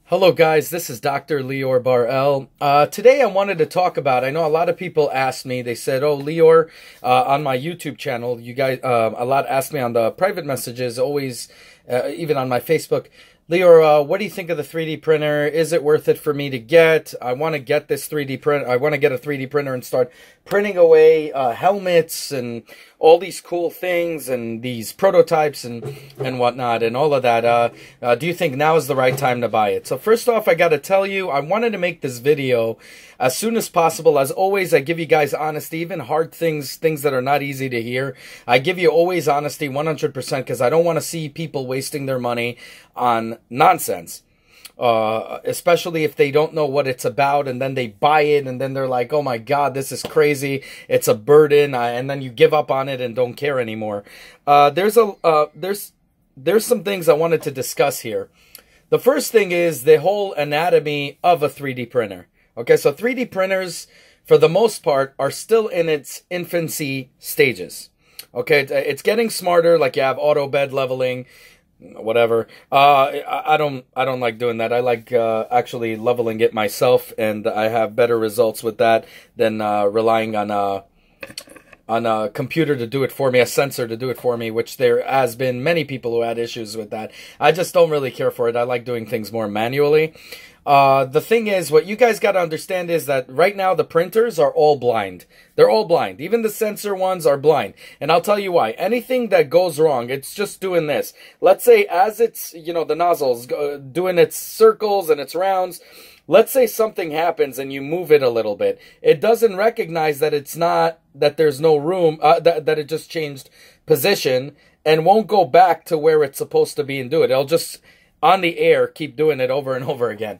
Hello guys, this is Dr. Lior Bar-El. Today I wanted to talk about, I know a lot of people asked me, they said, oh Lior, on my YouTube channel, you guys, a lot asked me on the private messages, always, even on my Facebook, Lior, what do you think of the 3D printer? Is it worth it for me to get? I want to get this 3D print. I want to get a 3D printer and start printing away helmets and all these cool things and these prototypes and whatnot and all of that. Do you think now is the right time to buy it? So first off, I got to tell you, I wanted to make this video as soon as possible. As always, I give you guys honesty, even hard things that are not easy to hear. I give you always honesty 100% because I don't want to see people wasting their money on nonsense. Especially if they don't know what it's about and then they buy it and then they're like, oh my God, this is crazy. It's a burden. And then you give up on it and don't care anymore. There's some things I wanted to discuss here. The first thing is the whole anatomy of a 3D printer. Okay, so 3D printers, for the most part, are still in its infancy stages. Okay, it's getting smarter, like you have auto bed leveling, whatever. I don't like doing that. I like actually leveling it myself, and I have better results with that than relying on a computer to do it for me, a sensor to do it for me, which there has been many people who had issues with that. I just don't really care for it. I like doing things more manually. The thing is, what you guys got to understand is that right now the printers are all blind. They're all blind. Even the sensor ones are blind. And I'll tell you why. Anything that goes wrong, it's just doing this. Let's say as it's, you know, the nozzle's doing its circles and its rounds. Let's say something happens and you move it a little bit. It doesn't recognize that it's not, that there's no room, that it just changed position and won't go back to where it's supposed to be and do it. It'll just, on the air, keep doing it over and over again.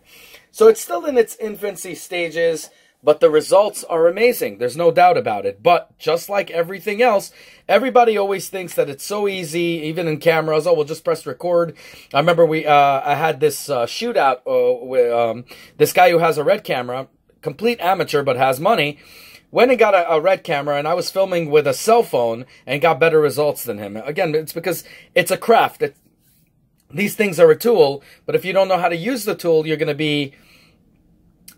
So it's still in its infancy stages, but the results are amazing. There's no doubt about it. But just like everything else, everybody always thinks that it's so easy, even in cameras. Oh, we'll just press record. I remember I had this shootout with this guy who has a Red camera, complete amateur but has money. Went and got a Red camera, and I was filming with a cell phone and got better results than him. Again, it's because it's a craft. These things are a tool, but if you don't know how to use the tool, you're going to be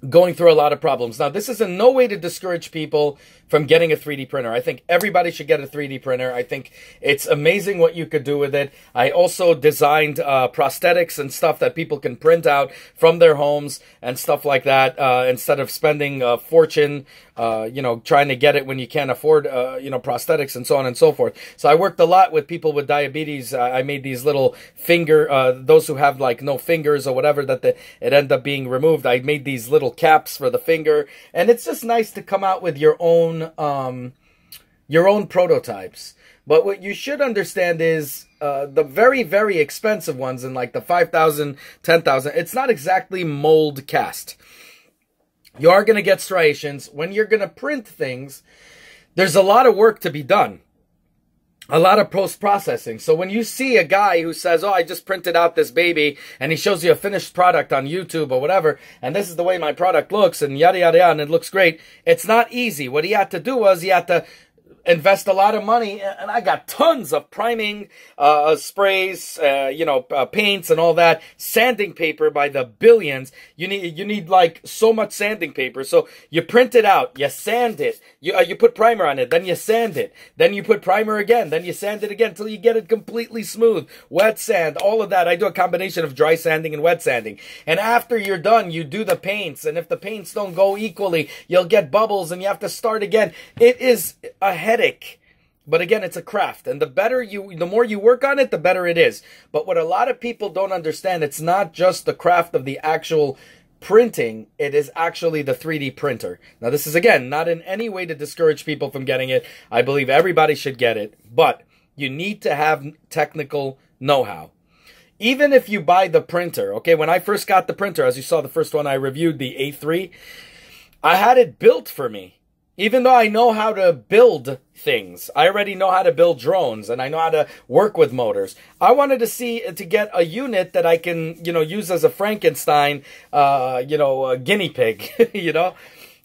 going through a lot of problems. Now, this is in no way to discourage people from getting a 3D printer. I think everybody should get a 3D printer. I think it's amazing what you could do with it. I also designed prosthetics and stuff that people can print out from their homes and stuff like that, instead of spending a fortune, you know, trying to get it when you can't afford, you know, prosthetics and so on and so forth. So I worked a lot with people with diabetes. I made these little finger, those who have like no fingers or whatever, that it ended up being removed. I made these little caps for the finger, and it's just nice to come out with your own prototypes. But what you should understand is the very, very expensive ones, in like the 5,000, 10,000, it's not exactly mold cast. You are going to get striations. When you're going to print things, there's a lot of work to be done. A lot of post-processing. So when you see a guy who says, oh, I just printed out this baby, and he shows you a finished product on YouTube or whatever, and this is the way my product looks, and yada, yada, yada, and it looks great, it's not easy. What he had to do was he had to invest a lot of money, and I got tons of priming sprays, you know, paints and all that, sanding paper by the billions. You need like so much sanding paper. So you print it out, you sand it, you put primer on it, then you sand it, then you put primer again, then you sand it again until you get it completely smooth. Wet sand, all of that. I do a combination of dry sanding and wet sanding. And after you're done, you do the paints, and if the paints don't go equally, you'll get bubbles and you have to start again. It is a headache. But again, it's a craft, and the more you work on it, the better it is. But what a lot of people don't understand, it's not just the craft of the actual printing, it is actually the 3D printer. Now, this is, again, not in any way to discourage people from getting it. I believe everybody should get it, but you need to have technical know-how. Even if you buy the printer, okay, when I first got the printer, as you saw the first one I reviewed, the A3, I had it built for me. Even though I know how to build things, I already know how to build drones, and I know how to work with motors. I wanted to get a unit that I can, you know, use as a Frankenstein, you know, guinea pig, you know.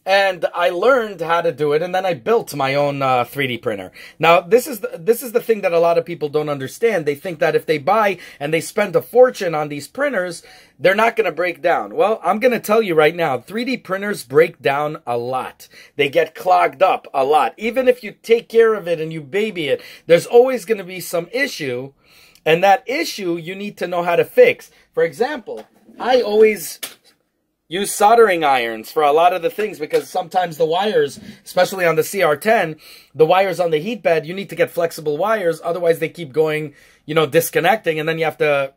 and I learned how to do it, and then I built my own 3D printer. Now, this is the thing that a lot of people don't understand. They think that if they buy and they spend a fortune on these printers, they're not going to break down. Well, I'm going to tell you right now, 3D printers break down a lot. They get clogged up a lot. Even if you take care of it and you baby it, there's always going to be some issue, and that issue you need to know how to fix. For example, I always use soldering irons for a lot of the things, because sometimes the wires, especially on the CR10, the wires on the heat bed, you need to get flexible wires. Otherwise, they keep going, disconnecting, and then you have to,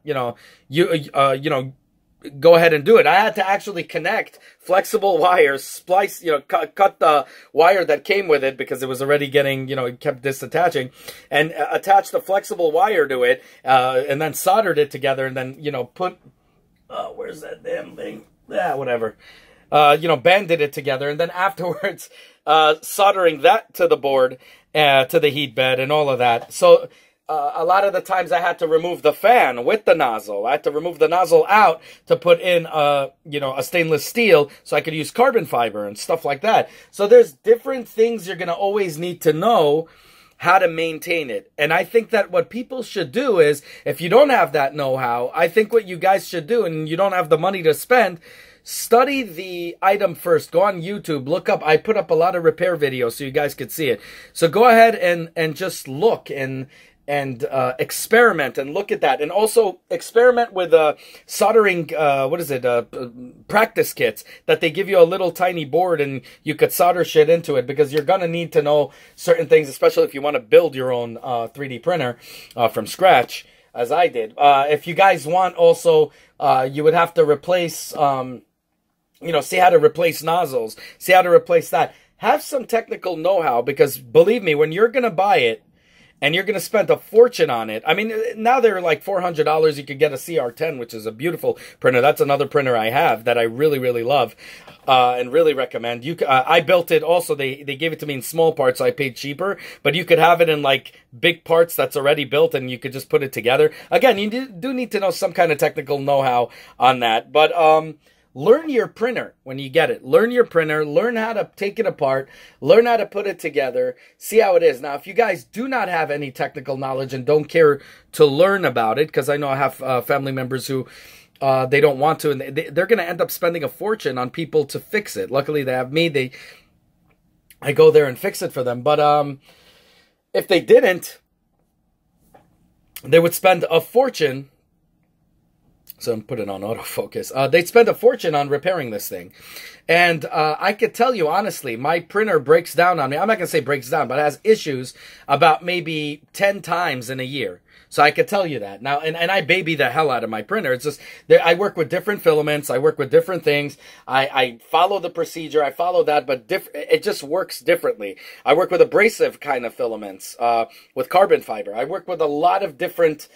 go ahead and do it. I had to actually connect flexible wires, splice, cut the wire that came with it because it was already getting, it kept disattaching, and attach the flexible wire to it, and then soldered it together, and then, put, where's that damn thing? Yeah, whatever. Banded it together, and then afterwards, soldering that to the board, to the heat bed, and all of that. So, a lot of the times I had to remove the fan with the nozzle. I had to remove the nozzle out to put in, a stainless steel so I could use carbon fiber and stuff like that. So there's different things you're going to always need to know how to maintain it. And I think that what people should do is, if you don't have that know-how, I think what you guys should do, and you don't have the money to spend, study the item first. Go on YouTube, look up. I put up a lot of repair videos so you guys could see it. So go ahead and just look and experiment and look at that, and also experiment with soldering practice kits that they give you a little tiny board and you could solder shit into it, because you're gonna need to know certain things, especially if you want to build your own 3D printer from scratch, as I did. If you guys want, also you would have to replace see how to replace nozzles, see how to replace that. Have some technical know-how, because believe me, when you're gonna buy it and you're going to spend a fortune on it. I mean, now they're like $400. You could get a CR10, which is a beautiful printer. That's another printer I have that I really, really love and really recommend. I built it also. They gave it to me in small parts, so I paid cheaper. But you could have it in like big parts that's already built, and you could just put it together. Again, you do need to know some kind of technical know-how on that. But learn your printer when you get it. Learn your printer. Learn how to take it apart. Learn how to put it together. See how it is. Now, if you guys do not have any technical knowledge and don't care to learn about it, because I know I have family members who they don't want to, and they're going to end up spending a fortune on people to fix it. Luckily, they have me. I go there and fix it for them. But if they didn't, they would spend a fortune. So I'm putting on autofocus. They'd spend a fortune on repairing this thing. And I could tell you, honestly, my printer breaks down on me. I'm not going to say breaks down, but it has issues about maybe 10 times in a year. So I could tell you that. Now, and I baby the hell out of my printer. It's just, I work with different filaments. I work with different things. I follow the procedure. I follow that, but it just works differently. I work with abrasive kind of filaments, with carbon fiber. I work with a lot of different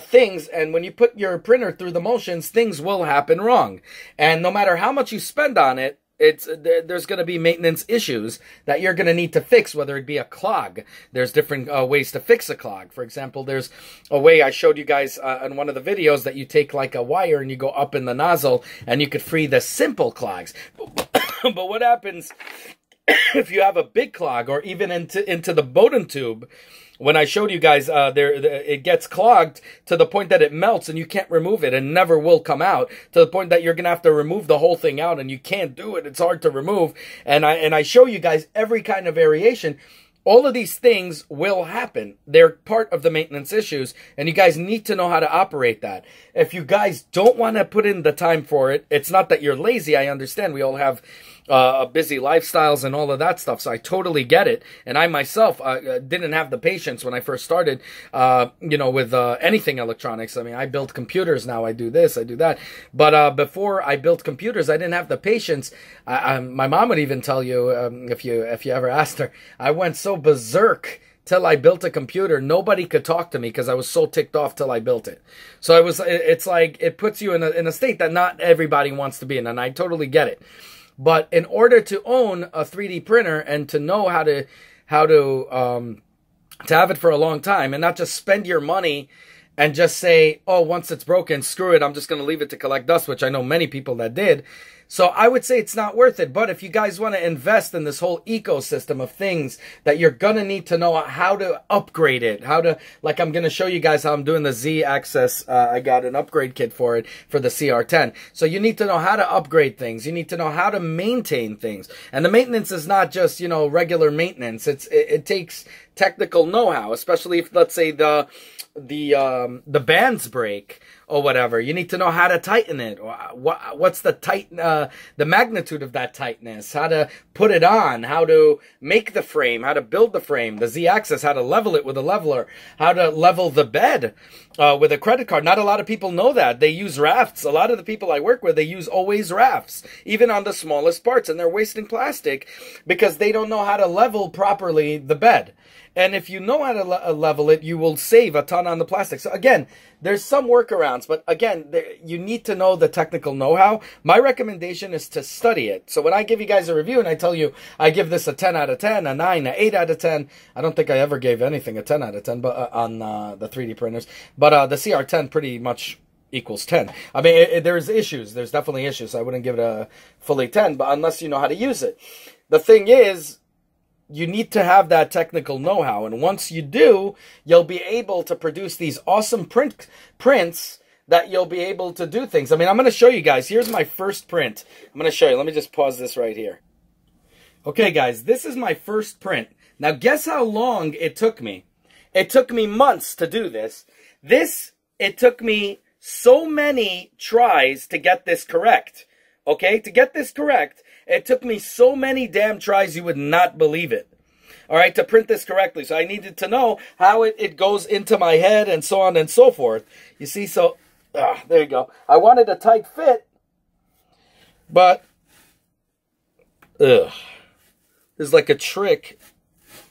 things, and when you put your printer through the motions, things will happen wrong. And no matter how much you spend on it, there's going to be maintenance issues that you're going to need to fix, whether it be a clog. There's different ways to fix a clog. For example, there's a way I showed you guys in one of the videos that you take like a wire and you go up in the nozzle and you could free the simple clogs. But what happens if you have a big clog, or even into the Bowden tube? When I showed you guys, it gets clogged to the point that it melts and you can't remove it and never will come out, to the point that you're going to have to remove the whole thing out, and you can't do it. It's hard to remove. And I show you guys every kind of variation. All of these things will happen. They're part of the maintenance issues, and you guys need to know how to operate that. If you guys don't want to put in the time for it, it's not that you're lazy. I understand we all have busy lifestyles and all of that stuff, so I totally get it. And I myself didn't have the patience when I first started, with anything electronics. I mean, I build computers now. I do this, I do that. But before I built computers, I didn't have the patience. My mom would even tell you, if you ever asked her, I went so berserk till I built a computer. Nobody could talk to me because I was so ticked off till I built it. So it's like, it puts you in a state that not everybody wants to be in, and I totally get it. But in order to own a 3D printer and to know how to have it for a long time, and not just spend your money and just say, oh, once it's broken, screw it, I'm just going to leave it to collect dust, which I know many people that did. So I would say it's not worth it. But if you guys want to invest in this whole ecosystem of things that you're going to need to know how to upgrade it, how to, like I'm going to show you guys how I'm doing the Z-Access. I got an upgrade kit for it for the CR10. So you need to know how to upgrade things. You need to know how to maintain things. And the maintenance is not just, you know, regular maintenance. It takes technical know-how, especially if, let's say, the bands break or whatever. You need to know how to tighten it. What's the magnitude of that tightness, how to put it on, how to make the frame, how to build the frame, the Z-axis, how to level it with a leveler, how to level the bed with a credit card. Not a lot of people know that. They use rafts. A lot of the people I work with, they use always rafts, even on the smallest parts, and they're wasting plastic because they don't know how to level properly the bed. And if you know how to level it, you will save a ton on the plastic. So again, there's some workarounds, but again, you need to know the technical know-how. My recommendation is to study it. So when I give you guys a review and I tell you I give this a 10 out of 10, a 9, an 8 out of 10, I don't think I ever gave anything a 10 out of 10 but on the 3D printers. But the CR10 pretty much equals 10. I mean, there's issues. There's definitely issues. I wouldn't give it a fully 10, but unless you know how to use it. The thing is, you need to have that technical know-how. And once you do, you'll be able to produce these awesome prints that you'll be able to do things. I mean, I'm going to show you guys. Here's my first print. I'm going to show you. Let me just pause this right here. Okay, guys, this is my first print. Now, guess how long it took me? It took me months to do this. It took me so many tries to get this correct. Okay, to get this correct, it took me so many damn tries you would not believe it. All right, to print this correctly. So I needed to know how it goes into my head and so on and so forth. You see, so, there you go. I wanted a tight fit, but, there's like a trick.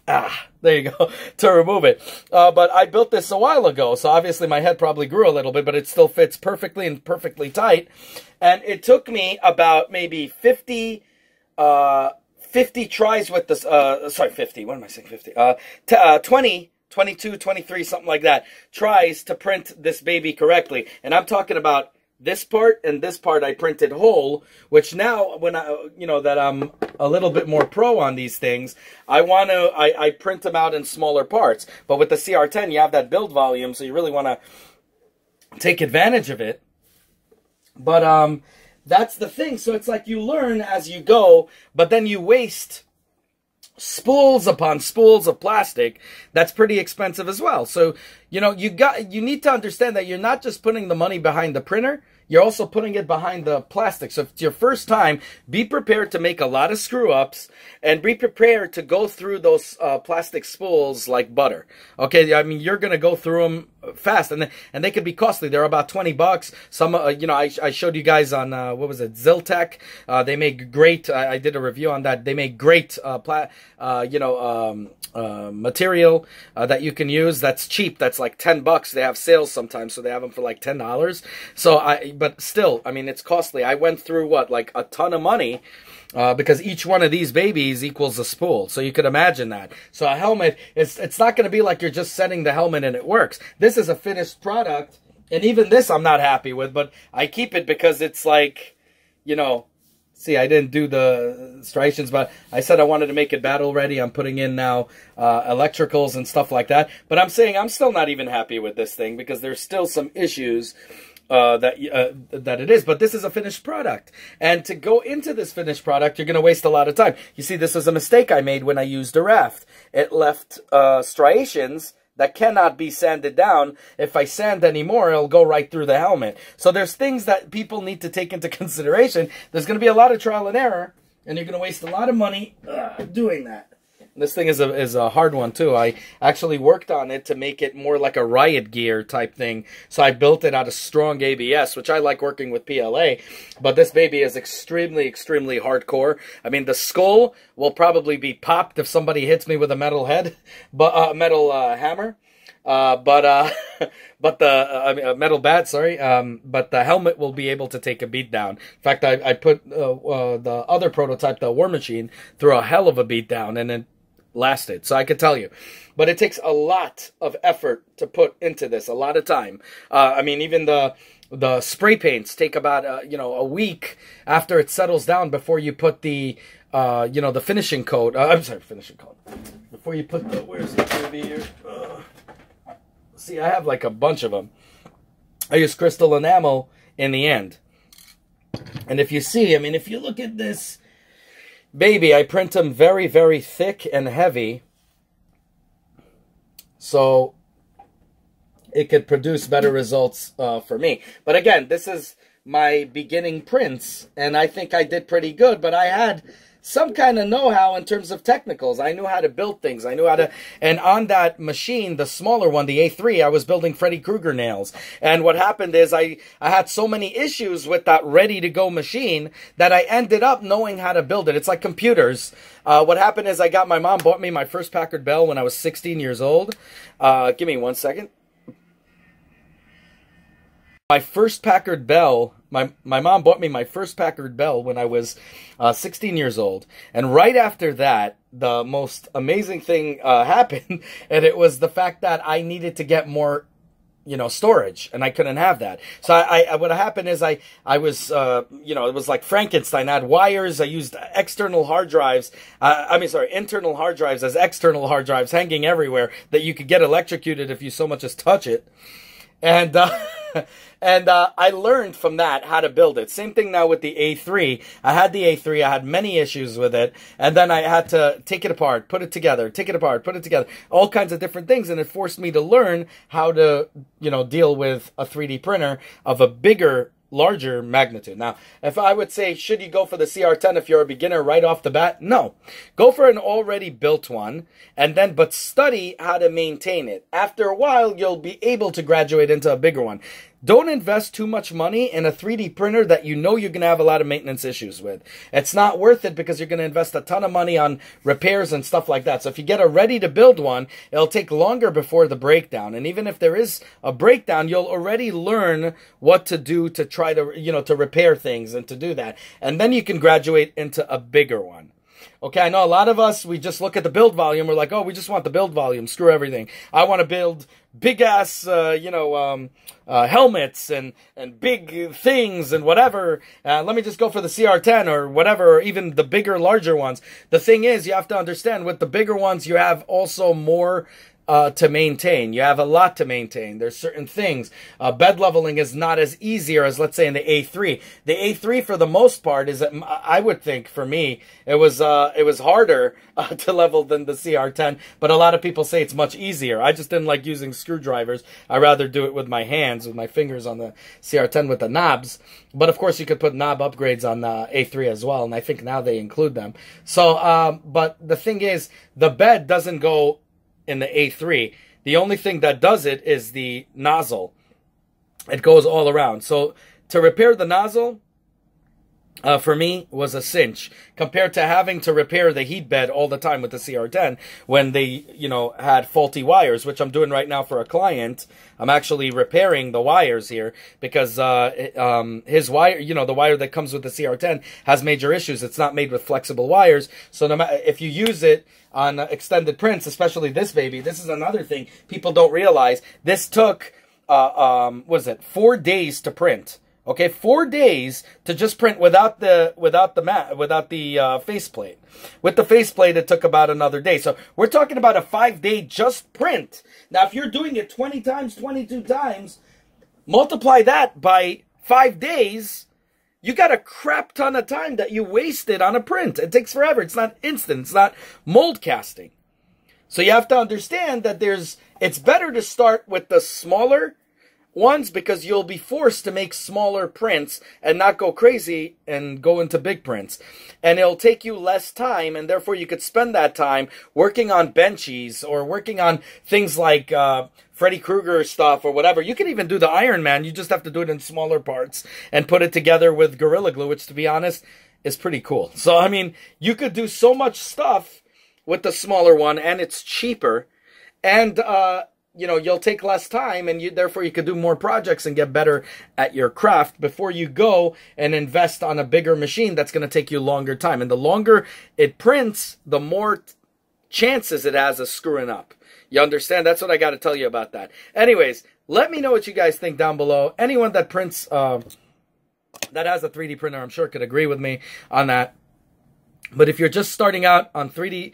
There you go, to remove it. But I built this a while ago, so obviously my head probably grew a little bit, but it still fits perfectly and perfectly tight. And it took me about maybe 50 tries with this, sorry, 50, what am I saying, 50? 20, 22, 23, something like that, tries to print this baby correctly. And I'm talking about this part and this part I printed whole, which now when that I'm a little bit more pro on these things, I print them out in smaller parts. But with the CR10, you have that build volume, so you really want to take advantage of it. But that's the thing. So it's like you learn as you go, but then you waste spools upon spools of plastic. That's pretty expensive as well. So, you need to understand that you're not just putting the money behind the printer, you're also putting it behind the plastic. So if it's your first time, be prepared to make a lot of screw-ups and be prepared to go through those plastic spools like butter. Okay, I mean, you're going to go through them fast, and they could be costly. They're about $20. Some, I showed you guys on, what was it, Ziltech. They make great, I did a review on that. They make great, material that you can use. That's cheap. That's like $10. They have sales sometimes, so they have them for like $10. But still, I mean, it's costly. I went through like a ton of money because each one of these babies equals a spool. So you could imagine that. So a helmet, it's not going to be like you're just setting the helmet and it works. This is a finished product, and even this I'm not happy with, but I keep it because it's like, see, I didn't do the striations, but I said I wanted to make it battle ready. I'm putting in now electricals and stuff like that. But I'm saying I'm still not even happy with this thing because there's still some issues that it is. But this is a finished product. And to go into this finished product, you're going to waste a lot of time. You see, this was a mistake I made when I used a raft. It left striations that cannot be sanded down. If I sand anymore, it'll go right through the helmet. So there's things that people need to take into consideration. There's going to be a lot of trial and error, and you're going to waste a lot of money doing that. This thing is a hard one, too. I actually worked on it to make it more like a riot gear type thing. So I built it out of strong ABS, which I like working with PLA. But this baby is extremely, extremely hardcore. I mean, the skull will probably be popped if somebody hits me with a metal head, but metal hammer. But the metal bat, sorry. But the helmet will be able to take a beat down. In fact, I put the other prototype, the War Machine, through a hell of a beat down, and it lasted. So I could tell you. But it takes a lot of effort to put into this, a lot of time. I mean, even the spray paints take about, a week after it settles down before you put the, the finishing coat. I'm sorry, finishing coat. Before you put the, where's the baby here? See, I have like a bunch of them. I use crystal enamel in the end. And if you see, I mean, if you look at this baby, I print them very, very thick and heavy. So it could produce better results for me. But again, this is my beginning prints, and I think I did pretty good, but I had some kind of know-how in terms of technicals. I knew how to build things. I knew how to, and on that machine, the smaller one, the A3, I was building Freddy Krueger nails. And what happened is I had so many issues with that ready-to-go machine that I ended up knowing how to build it. It's like computers. What happened is my mom bought me my first Packard Bell when I was 16 years old. Give me 1 second. My first Packard Bell, my mom bought me my first Packard Bell when I was 16 years old. And right after that, the most amazing thing happened. And it was the fact that I needed to get more, storage. And I couldn't have that. So what happened is I was, it was like Frankenstein. I had wires. I used external hard drives. Internal hard drives as external hard drives hanging everywhere that you could get electrocuted if you so much as touch it. And I learned from that how to build it. Same thing now with the A3. I had the A3. I had many issues with it. And then I had to take it apart, put it together, take it apart, put it together. All kinds of different things. And it forced me to learn how to, deal with a 3D printer of a bigger, larger magnitude. Now, if I would say, should you go for the CR10 if you're a beginner right off the bat? No. Go for an already built one, but study how to maintain it. After a while, you'll be able to graduate into a bigger one. Don't invest too much money in a 3D printer that you know you're going to have a lot of maintenance issues with. It's not worth it because you're going to invest a ton of money on repairs and stuff like that. So if you get a ready-to-build one, it'll take longer before the breakdown. And even if there is a breakdown, you'll already learn what to do to try to, to repair things and to do that. And then you can graduate into a bigger one. Okay, I know a lot of us, we just look at the build volume. We're like, oh, we just want the build volume. Screw everything. I want to build big-ass, helmets and big things and whatever. Let me just go for the CR10 or whatever, or even the bigger, larger ones. The thing is, you have to understand, with the bigger ones, you have also more to maintain. You have a lot to maintain. There's certain things. Bed leveling is not as easier as, let's say, in the A3. The A3, for the most part, I would think, for me, it was harder to level than the CR10, but a lot of people say it's much easier. I just didn't like using screwdrivers. I rather do it with my hands, with my fingers on the CR10 with the knobs. But, of course, you could put knob upgrades on the A3 as well, and I think now they include them. So, but the thing is, the bed doesn't go in the A3. The only thing that does it is the nozzle. It goes all around. So to repair the nozzle, for me, was a cinch compared to having to repair the heat bed all the time with the CR10 when they, had faulty wires, which I'm doing right now for a client. I'm actually repairing the wires here because his wire, the wire that comes with the CR10 has major issues. It's not made with flexible wires. So no matter if you use it on extended prints, especially this baby, this is another thing people don't realize. This took, 4 days to print. Okay, 4 days to just print without the faceplate. With the faceplate, it took about another day. So we're talking about a 5-day just print. Now, if you're doing it 20 times, 22 times, multiply that by 5 days, you got a crap ton of time that you wasted on a print. It takes forever. It's not instant. It's not mold casting. So you have to understand that it's better to start with the smaller ones because you'll be forced to make smaller prints and not go crazy and go into big prints. And it'll take you less time, and therefore you could spend that time working on benchies or working on things like Freddy Krueger stuff or whatever. You can even do the Iron Man. You just have to do it in smaller parts and put it together with Gorilla Glue, which, to be honest, is pretty cool. So, I mean, you could do so much stuff with the smaller one, and it's cheaper. And, you'll take less time, and therefore you could do more projects and get better at your craft before you go and invest on a bigger machine that's going to take you longer time. And the longer it prints, the more chances it has of screwing up. You understand? That's what I got to tell you about that. Anyways, let me know what you guys think down below. Anyone that prints, that has a 3D printer, I'm sure could agree with me on that. But if you're just starting out on 3D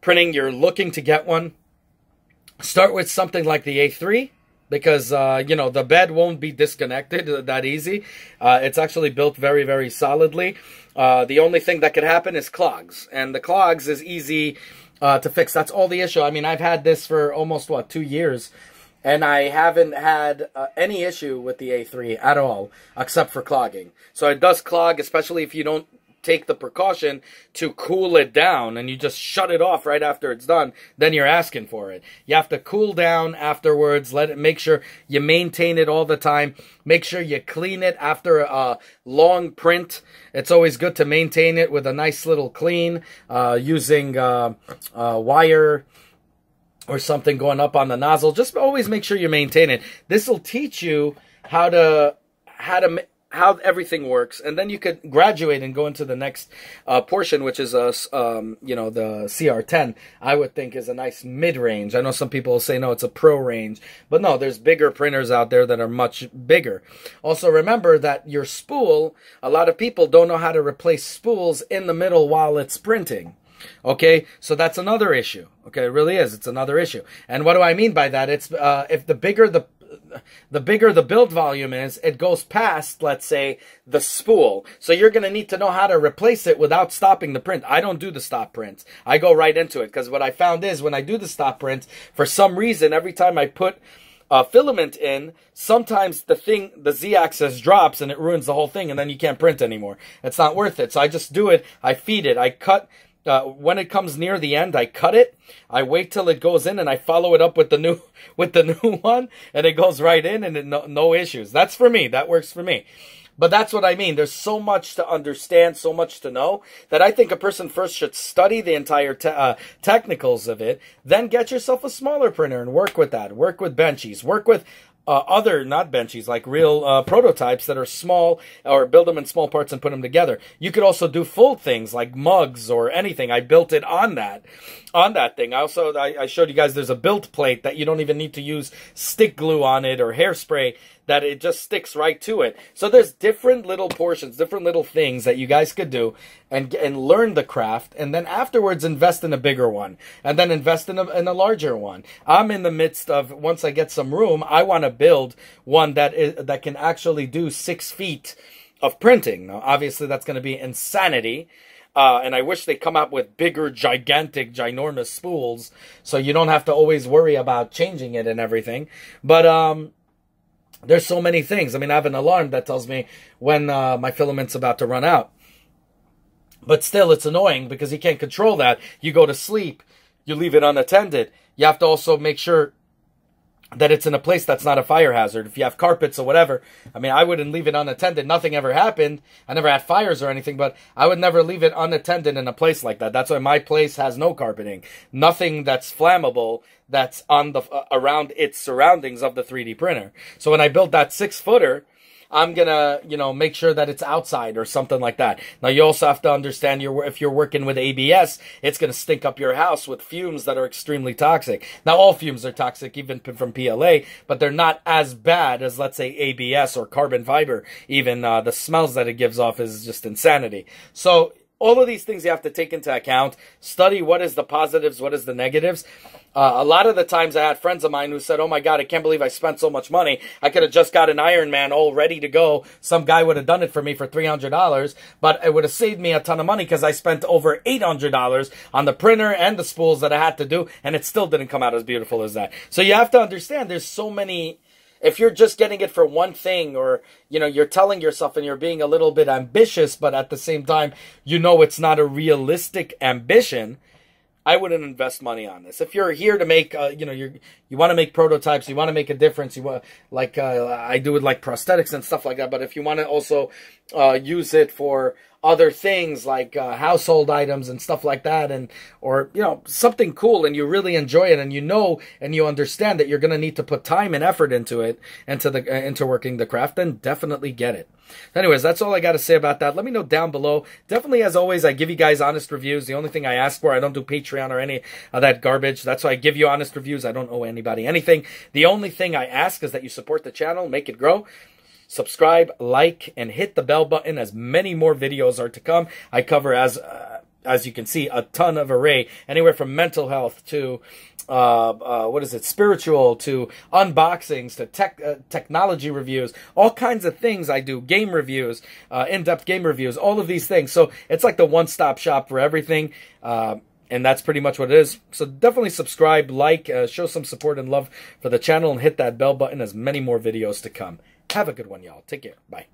printing, you're looking to get one, start with something like the A3. Because, you know, the bed won't be disconnected that easy. It's actually built very, very solidly. The only thing that could happen is clogs. And the clogs is easy to fix. That's all the issue. I mean, I've had this for almost, 2 years. And I haven't had any issue with the A3 at all, except for clogging. So it does clog, especially if you don't take the precaution to cool it down and you just shut it off right after it's done, then you're asking for it. You have to cool down afterwards, make sure you maintain it all the time, make sure you clean it after a long print. It's always good to maintain it with a nice little clean, using wire or something going up on the nozzle. Just always make sure you maintain it. This will teach you how everything works, and then you could graduate and go into the next portion, which is you know, the CR10. I would think is a nice mid-range. I know some people will say no, it's a pro range, but no, there's bigger printers out there that are much bigger. Also, remember that your spool, a lot of people don't know how to replace spools in the middle while it's printing. Okay, so that's another issue. Okay, it really is. It's another issue. And what do I mean by that? It's if the bigger the build volume is, it goes past, let's say, the spool. So you're going to need to know how to replace it without stopping the print. I don't do the stop prints. I go right into it, because what I found is when I do the stop prints, for some reason, every time I put filament in, sometimes the Z-axis drops and it ruins the whole thing, and then you can't print anymore. It's not worth it. So I just do it. I feed it. I cut. When it comes near the end, I cut it. I wait till it goes in, and I follow it up with the new one, and it goes right in, and no issues. That's for me. That works for me. But that's what I mean. There's so much to understand, so much to know, that I think a person first should study the entire technicals of it, then get yourself a smaller printer and work with that. Work with benchies. Work with other, not benchies, like real prototypes that are small, or build them in small parts and put them together. You could also do full things like mugs or anything. I built it on that thing. I showed you guys there's a build plate that you don't even need to use stick glue on it or hairspray, that it just sticks right to it. So there's different little portions, different little things that you guys could do and learn the craft, and then afterwards invest in a bigger one, and then invest in a larger one. I'm in the midst of, once I get some room, I want to build one that can actually do 6 feet of printing. Now, obviously, that's going to be insanity. And I wish they come out with bigger, gigantic, ginormous spools, so you don't have to always worry about changing it and everything. But there's so many things. I mean, I have an alarm that tells me when my filament's about to run out. But still, it's annoying because you can't control that. You go to sleep, you leave it unattended. You have to also make sure that it's in a place that's not a fire hazard. If you have carpets or whatever, I mean, I wouldn't leave it unattended. Nothing ever happened. I never had fires or anything, but I would never leave it unattended in a place like that. That's why my place has no carpeting. Nothing that's flammable that's on the around its surroundings of the 3D printer. So when I built that 6-footer, I'm gonna, make sure that it's outside or something like that. Now, you also have to understand if you're working with ABS, it's gonna stink up your house with fumes that are extremely toxic. Now, all fumes are toxic, even from PLA, but they're not as bad as, let's say, ABS or carbon fiber. Even the smells that it gives off is just insanity. So all of these things you have to take into account. Study what is the positives, what is the negatives. A lot of the times I had friends of mine who said, oh my God, I can't believe I spent so much money. I could have just got an Iron Man all ready to go. Some guy would have done it for me for $300, but it would have saved me a ton of money because I spent over $800 on the printer and the spools that I had to do, and it still didn't come out as beautiful as that. So you have to understand there's so many. If you're just getting it for one thing, or, you're telling yourself and you're being a little bit ambitious, but at the same time, it's not a realistic ambition, I wouldn't invest money on this. If you're here to make, you want to make prototypes, you want to make a difference, you want, I do it like prosthetics and stuff like that. But if you want to also use it for other things like household items and stuff like that, and or something cool, and you really enjoy it, and and you understand that you're going to need to put time and effort into it, into working the craft, then definitely get it. Anyways, that's all I got to say about that. Let me know down below. Definitely, as always, I give you guys honest reviews. The only thing I ask for, I don't do Patreon or any of that garbage. That's why I give you honest reviews. I don't owe anybody anything. The only thing I ask is that you support the channel, make it grow. Subscribe, like, and hit the bell button, as many more videos are to come. I cover, as you can see, a ton of array, anywhere from mental health to spiritual, to unboxings, to technology reviews, all kinds of things. I do game reviews, in-depth game reviews, all of these things. So it's like the one-stop shop for everything. And that's pretty much what it is. So definitely subscribe, like, show some support and love for the channel, and hit that bell button, as many more videos to come. Have a good one, y'all. Take care. Bye.